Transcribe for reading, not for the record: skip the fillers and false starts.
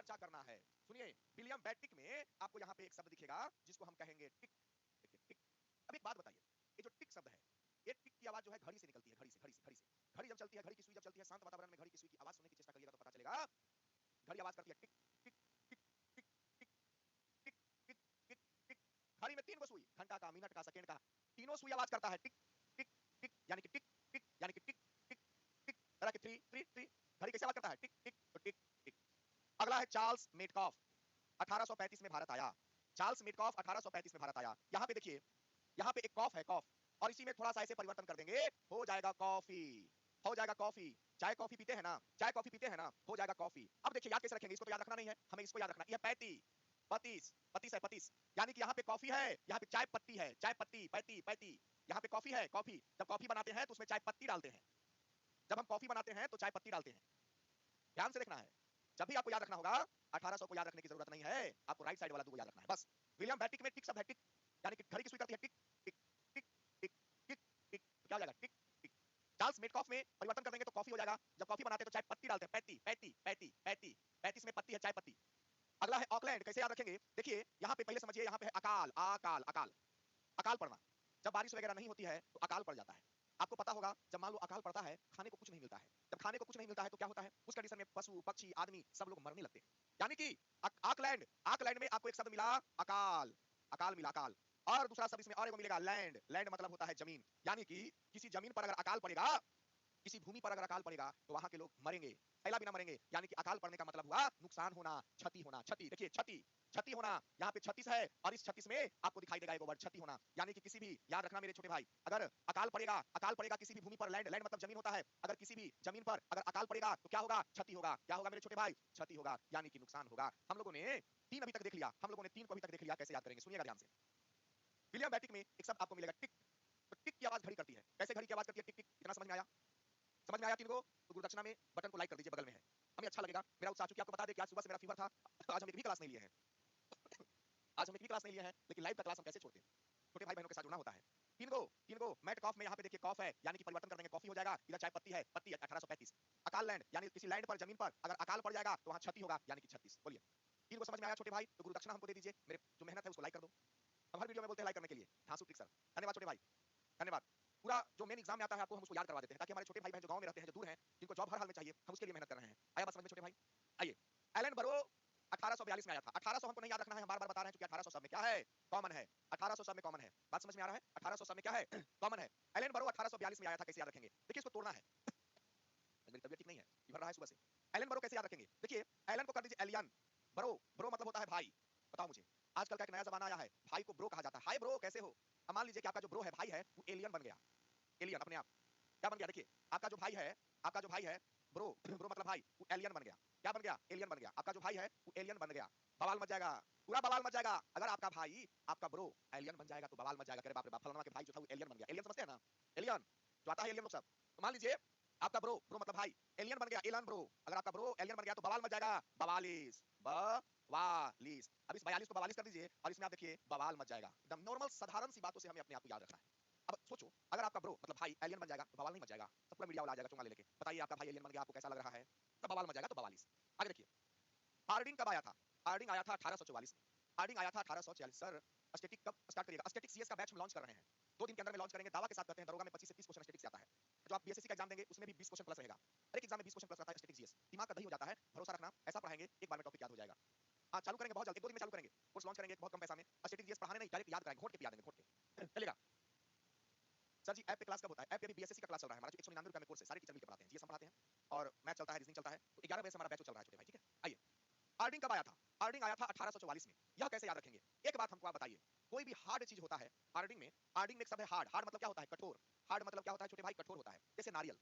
चर्चा करना है। सुनिए, विलियम बैटिक में आपको यहाँ पे एक शब्द दिखेगा जिसको हम कहेंगे टिक। देखिए टिक। अब एक बात बताइए, ये जो टिक शब्द है, ये टिक की आवाज जो है घड़ी से निकलती है, घड़ी से। घड़ी जब चलती है, घड़ी की सुई जब चलती है, शांत वातावरण में घड़ी की सुई की आवाज सुनने की चेष्टा करिएगा तो पता चलेगा घड़ी आवाज करती है टिक टिक टिक टिक टिक टिक टिक टिक टिक। घड़ी में 3 गो सुई, घंटा का, मिनट का, सेकंड का, तीनों सुई आवाज करता है टिक टिक टिक, यानी कि टिक टिक, यानी कि टिक टिक टिक, तरह के थ्री थ्री थ्री। घड़ी कैसे आवाज करता है टिक टिक, तो टिक टिक। अगला है चार्ल्स मेटकॉफ, 1835 में भारत आया। चार्ल्स मेटकॉफ 1835 में भारत आया। यहाँ पे देखिए, यहाँ पे एक कॉफ है, कॉफ, और इसी में थोड़ा सा ऐसे परिवर्तन कर देंगे, हो जाएगा कॉफी, हो जाएगा कॉफी। चाय कॉफी पीते हैं ना, चाय कॉफी पीते हैं ना, हो जाएगा कॉफी। अब देखिए याद कैसे रखेंगे, इसको तो याद रखना नहीं है, हमें इसको याद रखना है। यह 35 पतीस, पतीस है, पतीस, यानी कि यहाँ पे कॉफी है, यहाँ पे चाय पत्ती है, चाय पत्ती, पैती पैती। यहाँ पे कॉफी है, कॉफी। जब कॉफी बनाते हैं तो उसमें चाय पत्ती डालते हैं, जब हम कॉफी बनाते हैं तो चाय पत्ती डालते हैं। ध्यान से देखना है, जब भी आपको याद रखना होगा, 1800 को याद रखने की जरूरत नहीं है, आपको राइट साइड वाला 2 को याद रखना है बस। विलियम बैटिक में टिक शब्द है टिक, यानी कि घड़ी की सुई करती है टिक टिक टिक टिक टिक टिक, तो क्या हो जाएगा टिक टिक। चार्ल्स मेटकॉफ में परिवर्तन कर देंगे तो कॉफी हो जाएगा, जब कॉफी बनाते हैं तो चाय पत्ती डालते हैं, पैती पैती पैती पैती, 35 में पत्ती है, चाय पत्ती। अगला है ऑकलैंड, कैसे याद रखेंगे, देखिए यहाँ पे पहले समझिए, यहाँ पे है अकाल, अकाल अकाल, अकाल पड़ना। जब बारिश वगैरह नहीं होती है तो अकाल पड़ जाता है। आपको पता होगा, जब मान लो अकाल पड़ता है, खाने को कुछ नहीं मिलता है। जब खाने को कुछ नहीं मिलता है तो क्या होता है, उस कंडीशन में पशु पक्षी आदमी सब लोग मरने लगते हैं। यानी कि आकलैंड, आकलैंड में आपको एक शब्द मिला अकाल, अकाल मिला, अकाल। और दूसरा शब्द इसमें और एक मिलेगा लैंड, लैंड मतलब होता है जमीन। यानी कि किसी जमीन पर अगर अकाल पड़ेगा, किसी भूमि पर अगर अकाल पड़ेगा तो वहां के लोग मरेंगे, फैला बिना मरेंगे। यानी कि अकाल पड़ने का मतलब हुआ नुकसान होना, क्षति होना। क्षति, देखिए क्षति, क्षति होना। यहाँ पे 36 है और इस 36 में आपको दिखाई देगा एक वर्ड क्षति होना। यानी कि किसी भी, याद रखना मेरे छोटे भाई, अगर अकाल पड़ेगा, अकाल पड़ेगा किसी भी भूमि पर, लैंड, लैंड मतलब जमीन होता है, अगर किसी भी जमीन पर अगर अकाल पड़ेगा तो क्या होगा, क्षति होगा। क्या होगा मेरे छोटे भाई, क्षति होगा, यानी कि नुकसान होगा। हम लोगों ने 3 अभी तक देख लिया, हम लोगों ने 3 को अभी तक देख लिया, कैसे याद करेंगे सुनिएगा ध्यान से। विलियम बैटिक में एक शब्द आपको मिलेगा टिक, तो टिक की आवाज घड़ी करती है। कैसे घड़ी की आवाज करती है टिक टिक, कितना समझ में आया, समझ में आया किनको, तो गुरुदक्षिणा में बटन को लाइक कर दीजिए, बगल में है, हमें अच्छा लगेगा। मेरा उत्साह, चूंकि आपको बता दें कि आज सुबह से मेरा फीवर था, आज हम एक भी क्लास नहीं लिए हैं। आज हम एक भी क्लास नहीं लिए हैं, लेकिन लाइव का क्लास हम कैसे छोड़ते हैं, छोटे भाई बहनों के साथ जुड़ना होता है। तीन गो मैट कॉफ में यहाँ पे देखिए कॉफ है, यानी कि परिवर्तन कर देंगे, कॉफी हो जाएगा। इधर चाय पत्ती है, पत्ती है, 1835। अकाल लैंड, यानी किसी लैंड पर, जमीन पर अगर अकाल पड़ जाएगा तो वहां क्षति होगा, यानी कि 36। बोलिए 3 को समझ में आया छोटे भाई, तो गुरुदक्षिणा हमको दे दीजिए, मेरे जो मेहनत है उसको लाइक कर दो। हम हर वीडियो में बोलते हैं लाइक करने के लिए, धांसू टिक सर, धन्यवाद छोटे भाई, धन्यवाद। पूरा जो मेन एग्जाम में आता है आपको हम उसको याद करवा देते हैं, ताकि हमारे छोटे भाई बहन जो गांव में रहते हैं, जो दूर हैं, जिनको जॉब हर हाल में चाहिए, हम उसके लिए मेहनत कर रहे हैं। आया बात समझ में छोटे भाई, आइए। एलन बरो 1842 में आया था। 1800 हमको नहीं याद रखना है, हम बार-बार बता रहे हैं, क्योंकि 1800 सब में क्या है, कॉमन है। 1800 सब में कॉमन है, बात समझ में आ रहा है, 1800 सब में क्या है, कॉमन है। एलन बरो 1842 में आया था, कैसे याद रखेंगे, देखिए इसको तोड़ना है। मेरी तबीयत ठीक नहीं है, फीवर रहा है सुबह से। एलन बरो कैसे याद रखेंगे, देखिए एलन को कर दीजिए एलियन, बरो, बरो मतलब होता है भाई। बताओ मुझे, आजकल का एक नया जमाना आया है, भाई को ब्रो कहा जाता है। हाय ब्रो, कैसे हो। अब मान लीजिए कि आपका जो ब्रो है, भाई है, वो एलियन बन गया, एलियन अपने आप। क्या बन गया, देखिए आपका जो भाई है, आपका जो भाई है, ब्रो, ब्रो मतलब भाई, वो एलियन बन गया। क्या बन गया, एलियन बन गया। आपका जो भाई है वो एलियन बन गया। बवाल मच जाएगा, पूरा बवाल मच जाएगा। अगर आपका भाई, आपका ब्रो एलियन बन जाएगा तो बवाल मच जाएगा, करे बाप रे बाप, फलाना के भाई जो था वो एलियन बन गया। एलियन समझते हैं ना, एलियन जो आता है एलियन लोग सब। तो मान लीजिए आपका ब्रो, ब्रो मतलब भाई, एलियन बन गया, एलियन ब्रो। अगर आपका ब्रो एलियन बन गया तो बवाल मच जाएगा, बवालिस, बवालिस। अब इस 42 को बवालिस कर दीजिए और इसमें आप देखिए बवाल मच जाएगा। एकदम नॉर्मल साधारण सी बातों से हमें अपने आप को याद रखना है। अब सोचो, अगर आपका ब्रो मतलब भाई एलियन बन जाएगा तो बवाल नहीं मच जाएगा, सब पूरा मीडिया वाला आ जाएगा चुंगा ले लेके, बताइए आपका भाई एलियन बन गया, आपको कैसा लग रहा है, तब बवाल मच जाएगा, तो बवालिस। आगे देखिए, हार्डिंग कब आया था, हार्डिंग आया था 1844 में, हार्डिंग आया था 1846। सर स्टैटिक कब स्टार्ट करिएगा, स्टैटिक सीएस का बैच हम लॉन्च कर रहे हैं, 2 दिन के अंदर में लॉन्च करेंगे, दावा के साथ कहते हैं। दरोगा में 25 से 30 क्वेश्चन स्टैटिक से आता है, जो आप बीएसएससी का एग्जाम देंगे उसमें भी 20 क्वेश्चन प्लस रहेगा, हर एक एग्जाम में 20 क्वेश्चन प्लस रहता है स्टैटिक जीएस। दिमाग का दही हो जाता है, भरोसा रखना, ऐसा पढ़ाएंगे एक बार में टॉपिक याद हो जाएगा। हाँ चालू करेंगे बहुत जल्द, 1-2 दिन में चालू करेंगे, कोर्स लॉन्च करेंगे बहुत कम पैसा में। स्टैटिक जीएस पढ़ाने नहीं, डायरेक्ट याद कराएंगे, घोट के पिला देंगे, घोट के चलेगा। सर जी ऐप पे क्लास कब होता है, ऐप पे भी बीएसएससी का क्लास चल रहा है हमारा, जो 199 रुपए में कोर्स है, सारे टीचर मिलकर पढ़ाते हैं, जीएस हम पढ़ाते हैं और मैथ चलता है, रीजनिंग चलता है। तो 11 बजे से हमारा बैच चल रहा है छोटे भाई, ठीक है। आइए, हार्डिंग कब आया था, हार्डिंग आया था 1844 में। यह कैसे याद रखेंगे, एक बात हमको आप बताइए, कोई भी हार्ड चीज होता है हार्डिंग में, हार्डिंग में एक शब्द है हार्ड, हार्ड मतलब क्या होता है, कठोर। हार्ड मतलब क्या होता है छोटे भाई, कठोर होता है। जैसे नारियल,